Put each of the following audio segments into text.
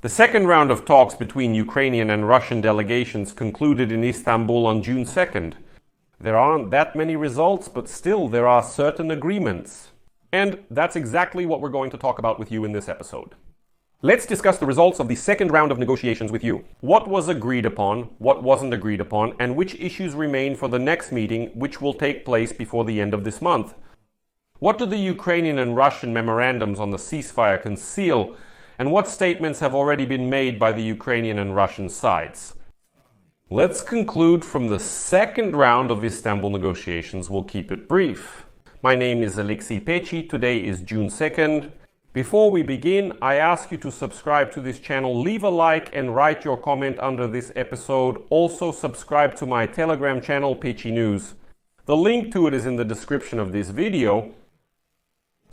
The second round of talks between Ukrainian and Russian delegations concluded in Istanbul on June 2nd. There aren't that many results, but still there are certain agreements. And that's exactly what we're going to talk about with you in this episode. Let's discuss the results of the second round of negotiations with you. What was agreed upon, what wasn't agreed upon, and which issues remain for the next meeting, which will take place before the end of this month. What do the Ukrainian and Russian memorandums on the ceasefire conceal, and what statements have already been made by the Ukrainian and Russian sides? Let's conclude from the second round of Istanbul negotiations. We'll keep it brief. My name is Aleksei Pechiy. Today is June 2nd. Before we begin, I ask you to subscribe to this channel, leave a like and write your comment under this episode. Also subscribe to my Telegram channel, Pechiy News. The link to it is in the description of this video.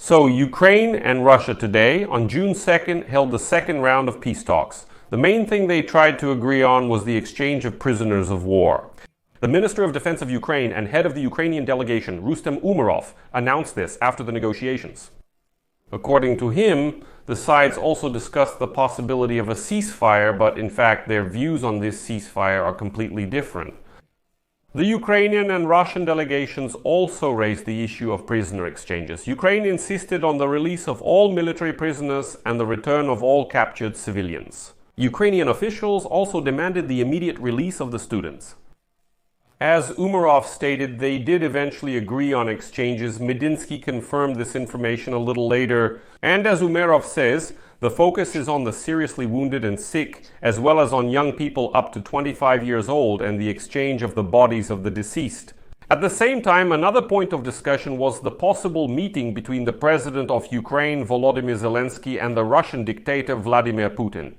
So Ukraine and Russia today, on June 2nd, held the second round of peace talks. The main thing they tried to agree on was the exchange of prisoners of war. The Minister of Defense of Ukraine and head of the Ukrainian delegation, Rustem Umerov, announced this after the negotiations. According to him, the sides also discussed the possibility of a ceasefire, but in fact their views on this ceasefire are completely different. The Ukrainian and Russian delegations also raised the issue of prisoner exchanges. Ukraine insisted on the release of all military prisoners and the return of all captured civilians. Ukrainian officials also demanded the immediate release of the students. As Umerov stated, they did eventually agree on exchanges. Medinsky confirmed this information a little later. And as Umerov says, the focus is on the seriously wounded and sick, as well as on young people up to 25 years old and the exchange of the bodies of the deceased. At the same time, another point of discussion was the possible meeting between the president of Ukraine, Volodymyr Zelensky, and the Russian dictator, Vladimir Putin.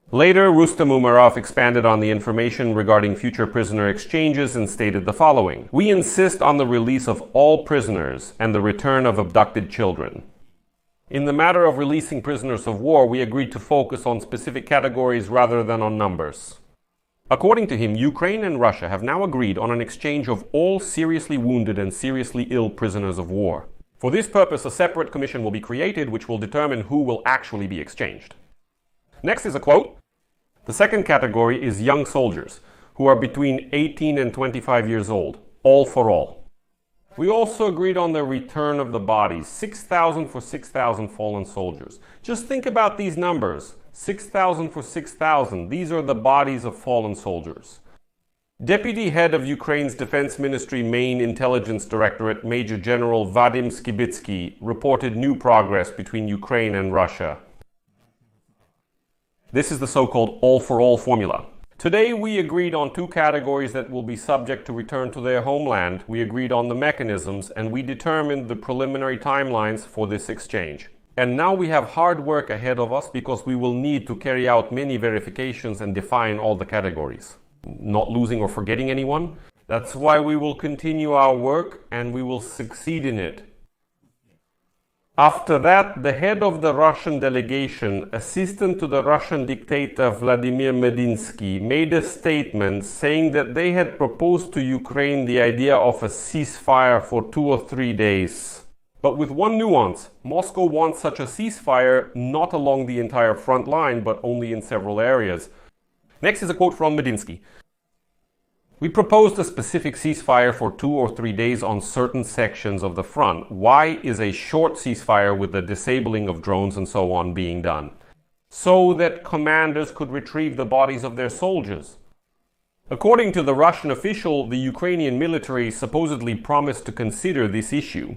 Later, Rustem Umerov expanded on the information regarding future prisoner exchanges and stated the following: "We insist on the release of all prisoners and the return of abducted children. In the matter of releasing prisoners of war, we agreed to focus on specific categories rather than on numbers." According to him, Ukraine and Russia have now agreed on an exchange of all seriously wounded and seriously ill prisoners of war. For this purpose, a separate commission will be created which will determine who will actually be exchanged. Next is a quote. "The second category is young soldiers, who are between 18 and 25 years old, all for all. We also agreed on the return of the bodies, 6,000 for 6,000 fallen soldiers. Just think about these numbers, 6,000 for 6,000. These are the bodies of fallen soldiers." Deputy head of Ukraine's Defense Ministry Main Intelligence Directorate, Major General Vadim Skibitsky, reported new progress between Ukraine and Russia. This is the so-called all-for-all formula. "Today we agreed on two categories that will be subject to return to their homeland. We agreed on the mechanisms and we determined the preliminary timelines for this exchange. And now we have hard work ahead of us because we will need to carry out many verifications and define all the categories. Not losing or forgetting anyone. That's why we will continue our work and we will succeed in it." After that, the head of the Russian delegation, assistant to the Russian dictator Vladimir Medinsky, made a statement saying that they had proposed to Ukraine the idea of a ceasefire for 2 or 3 days. But with one nuance: Moscow wants such a ceasefire not along the entire front line, but only in several areas. Next is a quote from Medinsky. "We proposed a specific ceasefire for 2 or 3 days on certain sections of the front. Why is a short ceasefire with the disabling of drones and so on being done? So that commanders could retrieve the bodies of their soldiers." According to the Russian official, the Ukrainian military supposedly promised to consider this issue.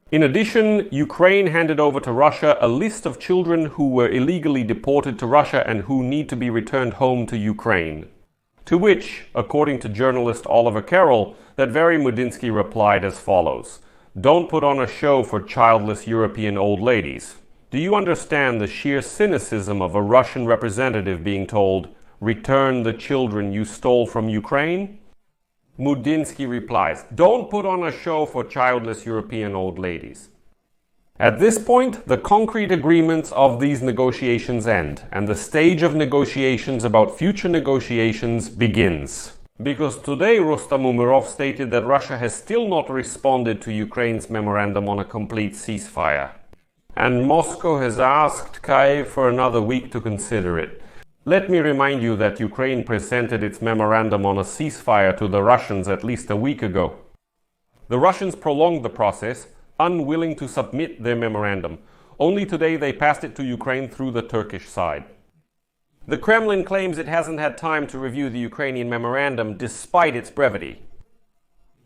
In addition, Ukraine handed over to Russia a list of children who were illegally deported to Russia and who need to be returned home to Ukraine. To which, according to journalist Oliver Carroll, that very Medinsky replied as follows: "Don't put on a show for childless European old ladies. Do you understand the sheer cynicism of a Russian representative being told, 'Return the children you stole from Ukraine'?" Medinsky replies, "Don't put on a show for childless European old ladies." At this point, the concrete agreements of these negotiations end, and the stage of negotiations about future negotiations begins. Because today Rustem Umerov stated that Russia has still not responded to Ukraine's memorandum on a complete ceasefire. and Moscow has asked Kyiv for another week to consider it. Let me remind you that Ukraine presented its memorandum on a ceasefire to the Russians at least a week ago. The Russians prolonged the process, unwilling to submit their memorandum. Only today they passed it to Ukraine through the Turkish side. The Kremlin claims it hasn't had time to review the Ukrainian memorandum despite its brevity.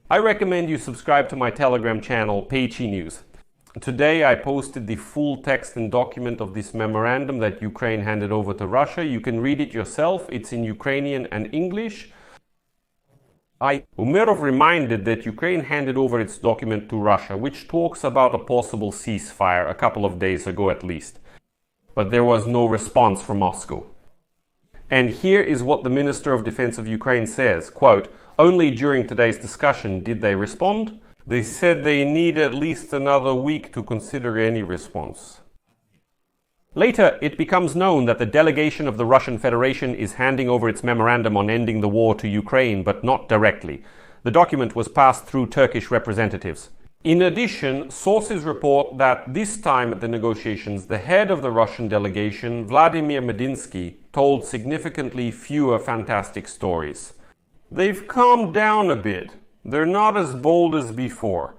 I recommend you subscribe to my Telegram channel, Pechiy News. Today I posted the full text and document of this memorandum that Ukraine handed over to Russia. You can read it yourself. It's in Ukrainian and English. Umerov reminded that Ukraine handed over its document to Russia, which talks about a possible ceasefire a couple of days ago at least. But there was no response from Moscow. And here is what the Minister of Defense of Ukraine says, quote, "Only during today's discussion did they respond. They said they need at least another week to consider any response." Later, it becomes known that the delegation of the Russian Federation is handing over its memorandum on ending the war to Ukraine, but not directly. The document was passed through Turkish representatives. In addition, sources report that this time at the negotiations, the head of the Russian delegation, Vladimir Medinsky, told significantly fewer fantastic stories. They've calmed down a bit. They're not as bold as before.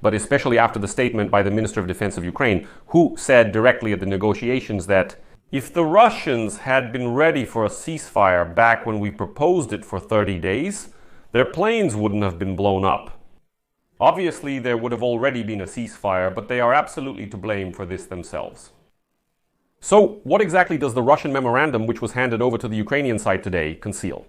But especially after the statement by the Minister of Defense of Ukraine, who said directly at the negotiations that if the Russians had been ready for a ceasefire back when we proposed it for 30 days, their planes wouldn't have been blown up. Obviously, there would have already been a ceasefire, but they are absolutely to blame for this themselves. So, what exactly does the Russian memorandum, which was handed over to the Ukrainian side today, conceal?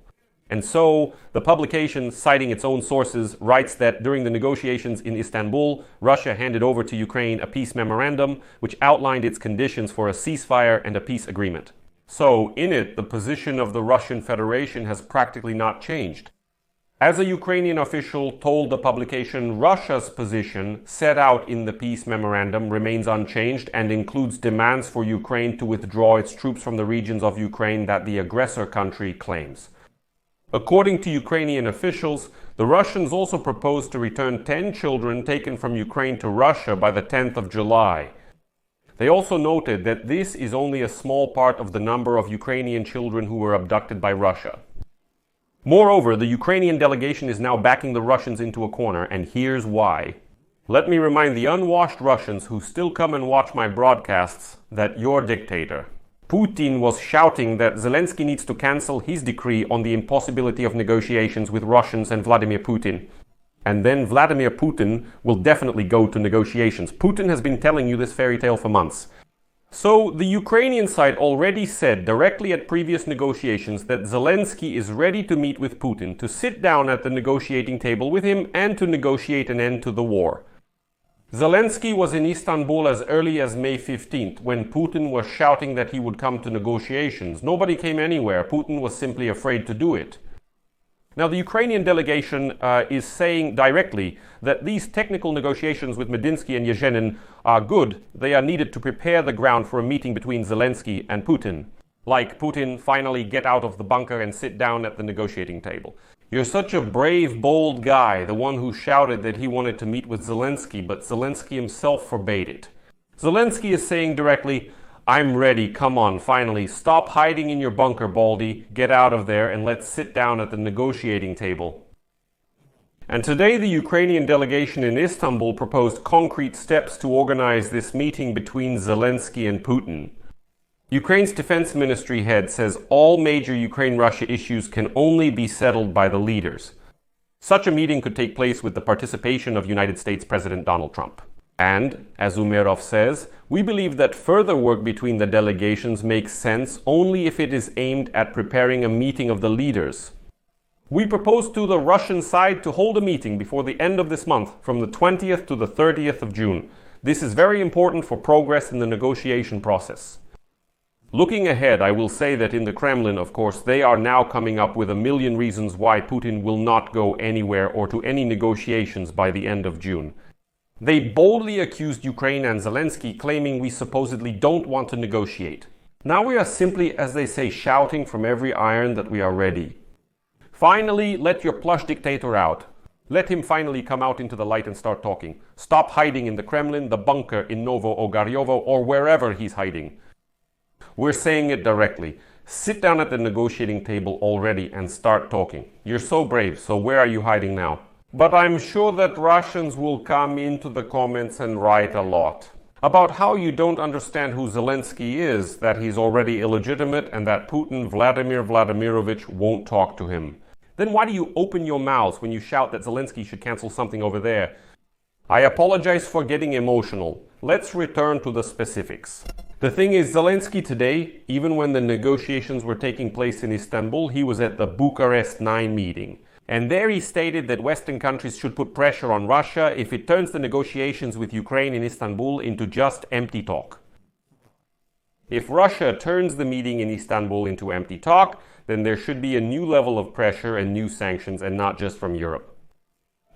And so, the publication, citing its own sources, writes that during the negotiations in Istanbul, Russia handed over to Ukraine a peace memorandum which outlined its conditions for a ceasefire and a peace agreement. So, in it, the position of the Russian Federation has practically not changed. As a Ukrainian official told the publication, Russia's position, set out in the peace memorandum, remains unchanged and includes demands for Ukraine to withdraw its troops from the regions of Ukraine that the aggressor country claims. According to Ukrainian officials, the Russians also proposed to return 10 children taken from Ukraine to Russia by the 10th of July. They also noted that this is only a small part of the number of Ukrainian children who were abducted by Russia. Moreover, the Ukrainian delegation is now backing the Russians into a corner, and here's why. Let me remind the unwashed Russians who still come and watch my broadcasts that your dictator, Putin, was shouting that Zelensky needs to cancel his decree on the impossibility of negotiations with Russians and Vladimir Putin. And then Vladimir Putin will definitely go to negotiations. Putin has been telling you this fairy tale for months. So the Ukrainian side already said directly at previous negotiations that Zelensky is ready to meet with Putin, to sit down at the negotiating table with him and to negotiate an end to the war. Zelensky was in Istanbul as early as May 15th, when Putin was shouting that he would come to negotiations. Nobody came anywhere. Putin was simply afraid to do it. Now, the Ukrainian delegation is saying directly that these technical negotiations with Medinsky and Yezhenin are good. They are needed to prepare the ground for a meeting between Zelensky and Putin. Like Putin finally get out of the bunker and sit down at the negotiating table. You're such a brave, bold guy, the one who shouted that he wanted to meet with Zelensky, but Zelensky himself forbade it. Zelensky is saying directly, I'm ready, come on, finally, stop hiding in your bunker, Baldy, get out of there and let's sit down at the negotiating table. And today the Ukrainian delegation in Istanbul proposed concrete steps to organize this meeting between Zelensky and Putin. Ukraine's defense ministry head says all major Ukraine-Russia issues can only be settled by the leaders. Such a meeting could take place with the participation of United States President Donald Trump. And, as Umerov says, we believe that further work between the delegations makes sense only if it is aimed at preparing a meeting of the leaders. We propose to the Russian side to hold a meeting before the end of this month, from the 20th to the 30th of June. This is very important for progress in the negotiation process. Looking ahead, I will say that in the Kremlin, of course, they are now coming up with a million reasons why Putin will not go anywhere or to any negotiations by the end of June. They boldly accused Ukraine and Zelensky, claiming we supposedly don't want to negotiate. Now we are simply, as they say, shouting from every iron that we are ready. Finally, let your plush dictator out. Let him finally come out into the light and start talking. Stop hiding in the Kremlin, the bunker in Novo Ogaryovo, or wherever he's hiding. We're saying it directly. Sit down at the negotiating table already and start talking. You're so brave, so where are you hiding now? But I'm sure that Russians will come into the comments and write a lot about how you don't understand who Zelensky is, that he's already illegitimate, and that Putin, Vladimir Vladimirovich, won't talk to him. Then why do you open your mouths when you shout that Zelensky should cancel something over there? I apologize for getting emotional. Let's return to the specifics. The thing is, Zelensky today, even when the negotiations were taking place in Istanbul, he was at the Bucharest 9 meeting. And there he stated that Western countries should put pressure on Russia if it turns the negotiations with Ukraine in Istanbul into just empty talk. If Russia turns the meeting in Istanbul into empty talk, then there should be a new level of pressure and new sanctions, and not just from Europe.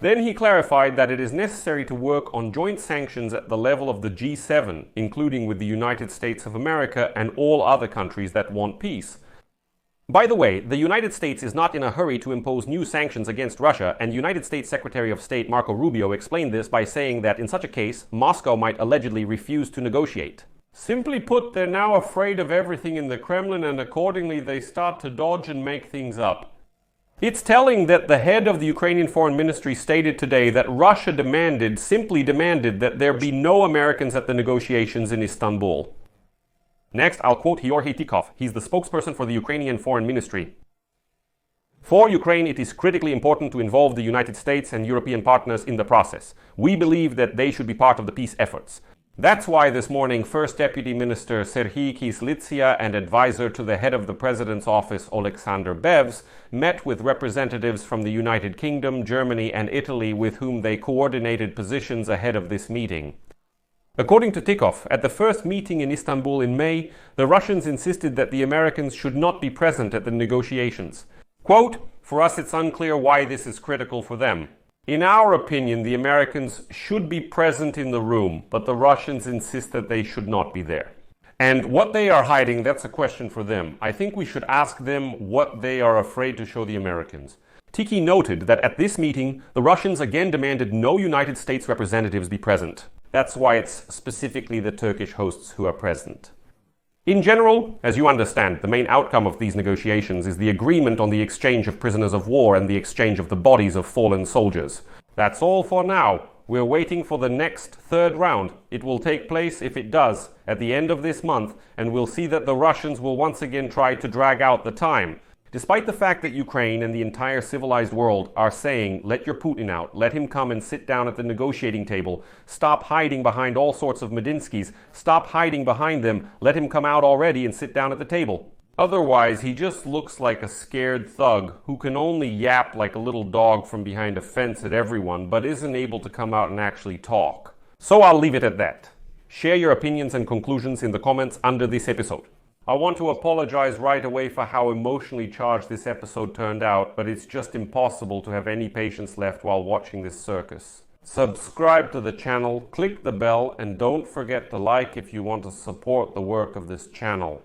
Then he clarified that it is necessary to work on joint sanctions at the level of the G7, including with the United States of America and all other countries that want peace. By the way, the United States is not in a hurry to impose new sanctions against Russia, and United States Secretary of State Marco Rubio explained this by saying that in such a case, Moscow might allegedly refuse to negotiate. Simply put, they're now afraid of everything in the Kremlin, and accordingly they start to dodge and make things up. It's telling that the head of the Ukrainian Foreign Ministry stated today that Russia simply demanded that there be no Americans at the negotiations in Istanbul. Next, I'll quote Georgy Tikhov. He's the spokesperson for the Ukrainian Foreign Ministry. For Ukraine, it is critically important to involve the United States and European partners in the process. We believe that they should be part of the peace efforts. That's why this morning, First Deputy Minister Serhiy Kyslytsya and advisor to the head of the President's office, Alexander Bevs, met with representatives from the United Kingdom, Germany and Italy with whom they coordinated positions ahead of this meeting. According to Tikhov, at the first meeting in Istanbul in May, the Russians insisted that the Americans should not be present at the negotiations. Quote, "For us it's unclear why this is critical for them. In our opinion, the Americans should be present in the room, but the Russians insist that they should not be there. And what they are hiding, that's a question for them. I think we should ask them what they are afraid to show the Americans." Tiki noted that at this meeting, the Russians again demanded no United States representatives be present. That's why it's specifically the Turkish hosts who are present. In general, as you understand, the main outcome of these negotiations is the agreement on the exchange of prisoners of war and the exchange of the bodies of fallen soldiers. That's all for now. We're waiting for the next third round. It will take place, if it does, at the end of this month, and we'll see that the Russians will once again try to drag out the time. Despite the fact that Ukraine and the entire civilized world are saying, let your Putin out, let him come and sit down at the negotiating table, stop hiding behind all sorts of Medinskys, stop hiding behind them, let him come out already and sit down at the table. Otherwise, he just looks like a scared thug who can only yap like a little dog from behind a fence at everyone, but isn't able to come out and actually talk. So I'll leave it at that. Share your opinions and conclusions in the comments under this episode. I want to apologize right away for how emotionally charged this episode turned out, but it's just impossible to have any patience left while watching this circus. Subscribe to the channel, click the bell, and don't forget to like if you want to support the work of this channel.